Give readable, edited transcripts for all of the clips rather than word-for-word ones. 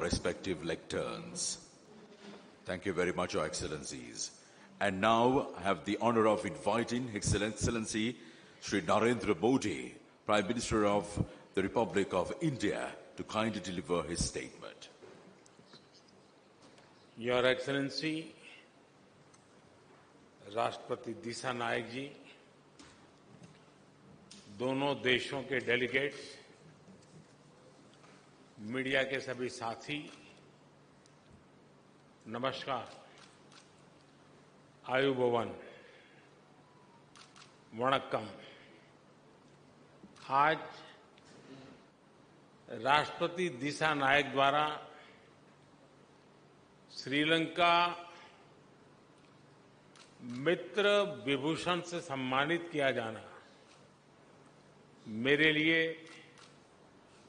respective lecterns. Thank you very much, Your Excellencies. And now I have the honor of inviting His Excellency Sri Narendra Modi, Prime Minister of the Republic of India, to kindly deliver his statement. Your Excellency, राष्ट्रपति दिशा नायक जी, दोनों देशों के delegates, media के सभी साथी, नमस्कार, आयुबोवन, वणक्कम। आज राष्ट्रपति दिशा नायक द्वारा श्रीलंका मित्र विभूषण से सम्मानित किया जाना मेरे लिए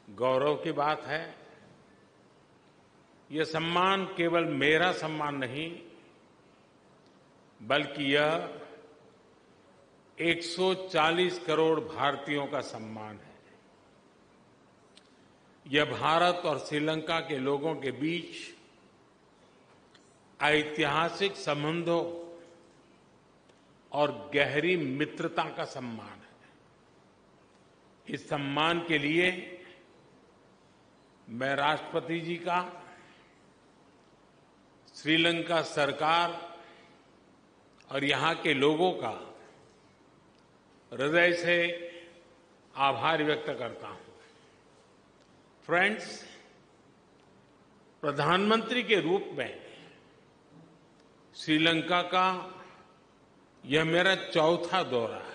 गौरव की बात है। यह सम्मान केवल मेरा सम्मान नहीं, बल्कि यह 140 करोड़ भारतीयों का सम्मान है। यह भारत और श्रीलंका के लोगों के बीच ऐतिहासिक संबंधों और गहरी मित्रता का सम्मान है। इस सम्मान के लिए मैं राष्ट्रपति जी का, श्रीलंका सरकार और यहां के लोगों का हृदय से आभार व्यक्त करता हूं। फ्रेंड्स, प्रधानमंत्री के रूप में श्रीलंका का यह मेरा चौथा दौरा है।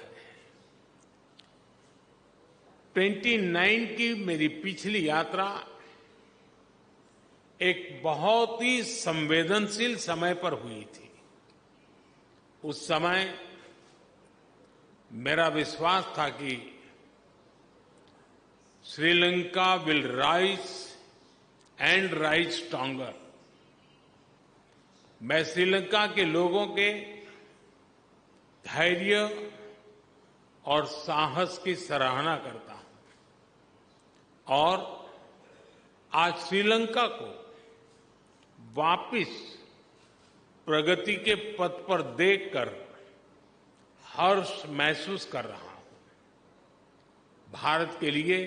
29 की मेरी पिछली यात्रा एक बहुत ही संवेदनशील समय पर हुई थी। उस समय मेरा विश्वास था कि Sri Lanka will rise and rise stronger. मैं श्रीलंका के लोगों के धैर्य और साहस की सराहना करता हूं और आज श्रीलंका को वापस प्रगति के पथ पर देखकर हर्ष महसूस कर रहा हूं। भारत के लिए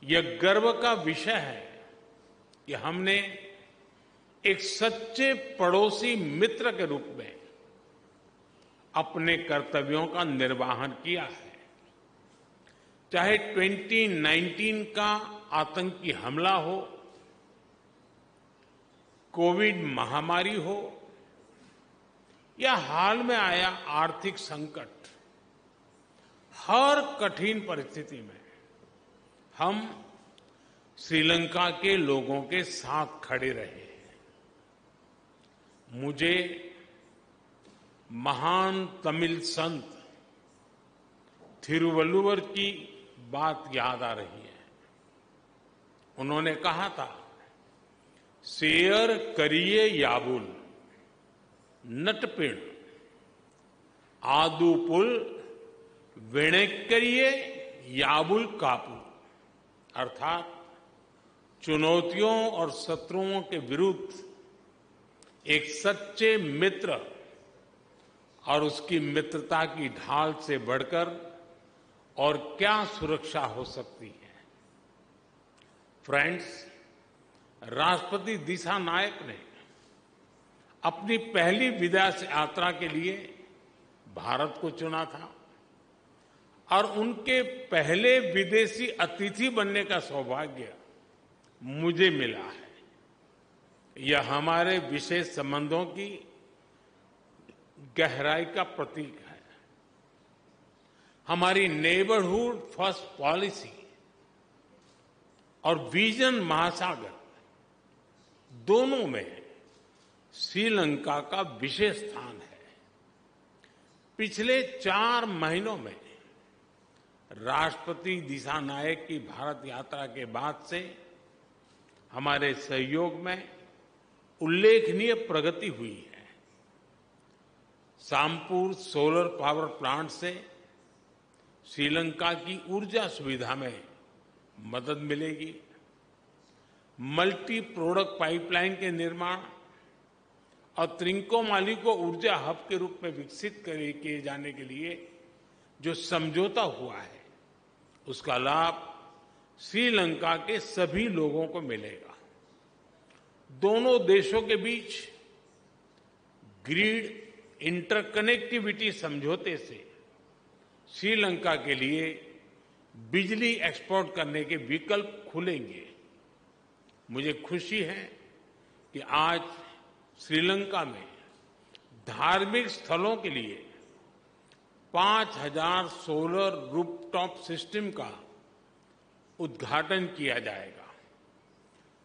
यह गर्व का विषय है कि हमने एक सच्चे पड़ोसी मित्र के रूप में अपने कर्तव्यों का निर्वहन किया है। चाहे 2019 का आतंकी हमला हो, कोविड महामारी हो या हाल में आया आर्थिक संकट, हर कठिन परिस्थिति में हम श्रीलंका के लोगों के साथ खड़े रहे। मुझे महान तमिल संत थिरुवल्लुवर की बात याद आ रही है। उन्होंने कहा था, शेयर करिए याबुल नटपिण आदुपुल वेणेक्करिए याबुल कापू। अर्थात चुनौतियों और शत्रुओं के विरुद्ध एक सच्चे मित्र और उसकी मित्रता की ढाल से बढ़कर और क्या सुरक्षा हो सकती है। फ्रेंड्स, राष्ट्रपति दिशा नायक ने अपनी पहली विदेश यात्रा के लिए भारत को चुना था और उनके पहले विदेशी अतिथि बनने का सौभाग्य मुझे मिला है। यह हमारे विशेष संबंधों की गहराई का प्रतीक है। हमारी नेबरहुड फर्स्ट पॉलिसी और विजन महासागर दोनों में श्रीलंका का विशेष स्थान है। पिछले 4 महीनों में राष्ट्रपति दिशा नायक की भारत यात्रा के बाद से हमारे सहयोग में उल्लेखनीय प्रगति हुई है। सामपुर सोलर पावर प्लांट से श्रीलंका की ऊर्जा सुविधा में मदद मिलेगी। मल्टी प्रोडक्ट पाइपलाइन के निर्माण और त्रिंकोमाली को ऊर्जा हब के रूप में विकसित किए जाने के लिए जो समझौता हुआ है, उसका लाभ श्रीलंका के सभी लोगों को मिलेगा। दोनों देशों के बीच ग्रिड इंटरकनेक्टिविटी समझौते से श्रीलंका के लिए बिजली एक्सपोर्ट करने के विकल्प खुलेंगे। मुझे खुशी है कि आज श्रीलंका में धार्मिक स्थलों के लिए 5,000 सोलर रूफटॉप सिस्टम का उद्घाटन किया जाएगा।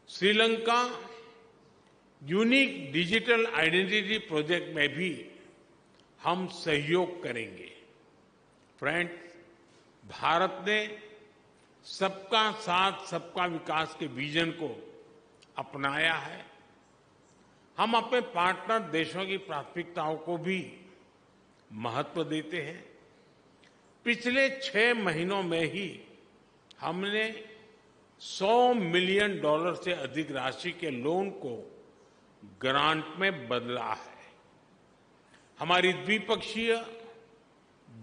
Sri Lanka unique digital identity project में भी हम सहयोग करेंगे। फ्रेंड्स, भारत ने सबका साथ सबका विकास के विजन को अपनाया है। हम अपने पार्टनर देशों की प्राथमिकताओं को भी महत्व देते हैं। पिछले 6 महीनों में ही हमने $100 मिलियन से अधिक राशि के लोन को ग्रांट में बदला है। हमारी द्विपक्षीय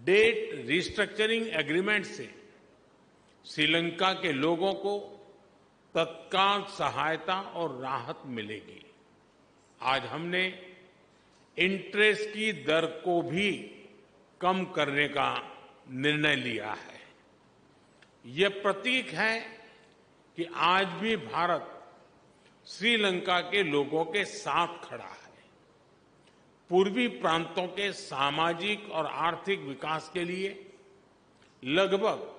डेट रिस्ट्रक्चरिंग एग्रीमेंट से श्रीलंका के लोगों को तत्काल सहायता और राहत मिलेगी। आज हमने इंटरेस्ट की दर को भी कम करने का निर्णय लिया है। यह प्रतीक है कि आज भी भारत श्रीलंका के लोगों के साथ खड़ा है। पूर्वी प्रांतों के सामाजिक और आर्थिक विकास के लिए लगभग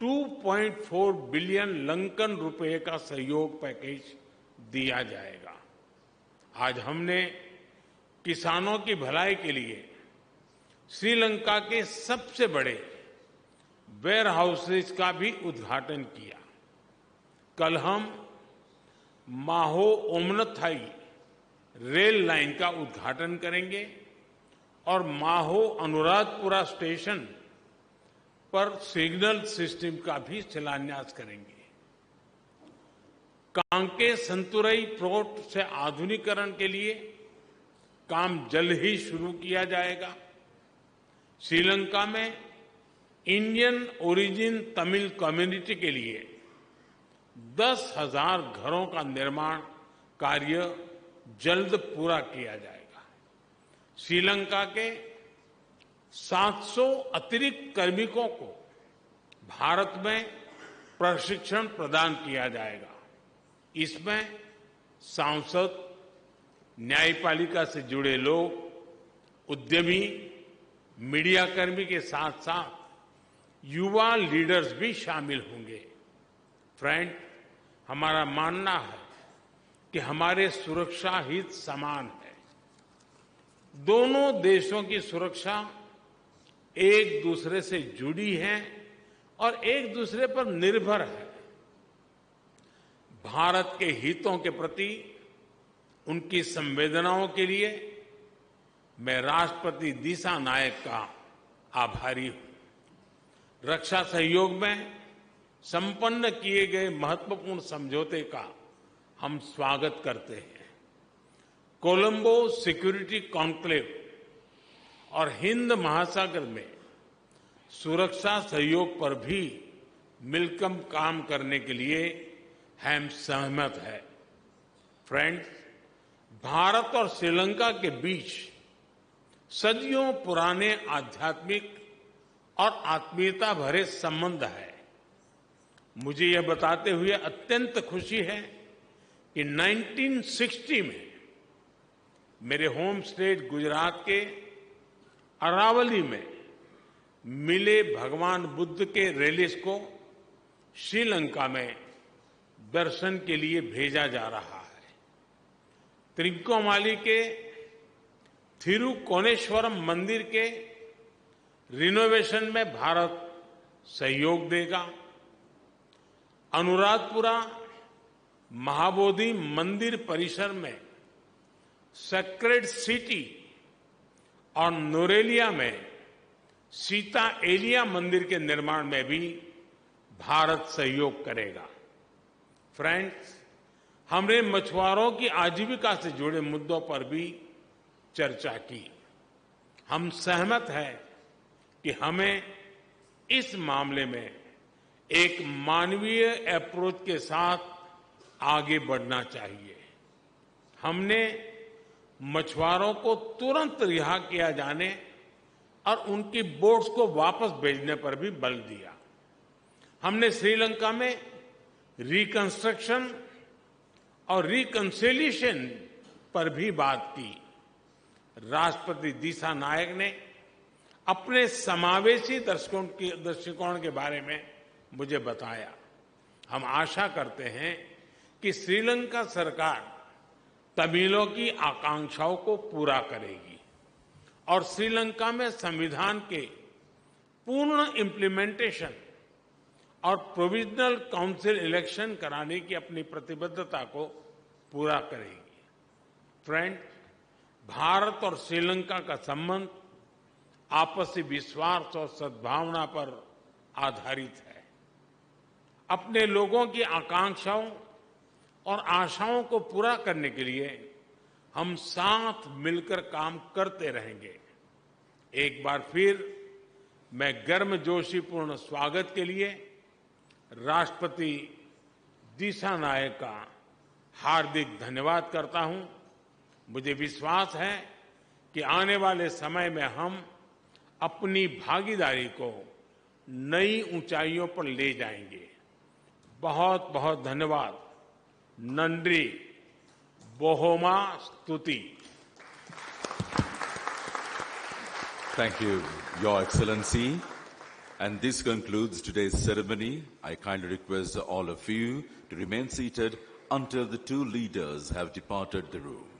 2.4 बिलियन लंकन रुपए का सहयोग पैकेज दिया जाएगा। आज हमने किसानों की भलाई के लिए श्रीलंका के सबसे बड़े वेयर हाउसेज का भी उद्घाटन किया। कल हम माहो ओमनथाई रेल लाइन का उद्घाटन करेंगे और माहो अनुराधपुरा स्टेशन पर सिग्नल सिस्टम का भी शिलान्यास करेंगे। कांके संतुरई पोर्ट से आधुनिकीकरण के लिए काम जल्द ही शुरू किया जाएगा। श्रीलंका में इंडियन ओरिजिन तमिल कम्युनिटी के लिए 10,000 घरों का निर्माण कार्य जल्द पूरा किया जाएगा। श्रीलंका के 700 अतिरिक्त कार्मिकों को भारत में प्रशिक्षण प्रदान किया जाएगा। इसमें सांसद, न्यायपालिका से जुड़े लोग, उद्यमी, मीडियाकर्मी के साथ साथ युवा लीडर्स भी शामिल होंगे। फ्रेंड, हमारा मानना है कि हमारे सुरक्षा हित समान है। दोनों देशों की सुरक्षा एक दूसरे से जुड़ी है और एक दूसरे पर निर्भर है। भारत के हितों के प्रति उनकी संवेदनाओं के लिए मैं राष्ट्रपति दिशा नायक का आभारी हूं। रक्षा सहयोग में संपन्न किए गए महत्वपूर्ण समझौते का हम स्वागत करते हैं। कोलंबो सिक्योरिटी कॉन्क्लेव और हिंद महासागर में सुरक्षा सहयोग पर भी मिलकर काम करने के लिए हम सहमत हैं। फ्रेंड्स, भारत और श्रीलंका के बीच सदियों पुराने आध्यात्मिक और आत्मीयता भरे संबंध है। मुझे यह बताते हुए अत्यंत खुशी है कि 1960 में मेरे होम स्टेट गुजरात के अरावली में मिले भगवान बुद्ध के रेलिस को श्रीलंका में दर्शन के लिए भेजा जा रहा है। त्रिकोमाली के थिरुकोनेश्वरम मंदिर के रिनोवेशन में भारत सहयोग देगा। अनुराधपुरा महाबोधि मंदिर परिसर में सेक्रेड सिटी और नोरेलिया में सीता एलिया मंदिर के निर्माण में भी भारत सहयोग करेगा। फ्रेंड्स, हमने मछुआरों की आजीविका से जुड़े मुद्दों पर भी चर्चा की। हम सहमत हैं कि हमें इस मामले में एक मानवीय अप्रोच के साथ आगे बढ़ना चाहिए। हमने मछुआरों को तुरंत रिहा किया जाने और उनकी बोट्स को वापस भेजने पर भी बल दिया। हमने श्रीलंका में रिकंस्ट्रक्शन और रिकंसिलिएशन पर भी बात की। राष्ट्रपति दिशा नायक ने अपने समावेशी दृष्टिकोण के बारे में मुझे बताया। हम आशा करते हैं कि श्रीलंका सरकार तमिलों की आकांक्षाओं को पूरा करेगी और श्रीलंका में संविधान के पूर्ण इम्प्लीमेंटेशन और प्रोविजनल काउंसिल इलेक्शन कराने की अपनी प्रतिबद्धता को पूरा करेगी। फ्रेंड, भारत और श्रीलंका का संबंध आपसी विश्वास और सद्भावना पर आधारित है। अपने लोगों की आकांक्षाओं और आशाओं को पूरा करने के लिए हम साथ मिलकर काम करते रहेंगे। एक बार फिर मैं गर्मजोशीपूर्ण स्वागत के लिए राष्ट्रपति दिशा नायक का हार्दिक धन्यवाद करता हूं। मुझे विश्वास है कि आने वाले समय में हम अपनी भागीदारी को नई ऊंचाइयों पर ले जाएंगे। बहुत बहुत धन्यवाद। नंद्री बोहोमा स्तुति। Thank you, Your Excellency. And this concludes today's ceremony. I kindly request all of you to remain seated until the two leaders have departed the room.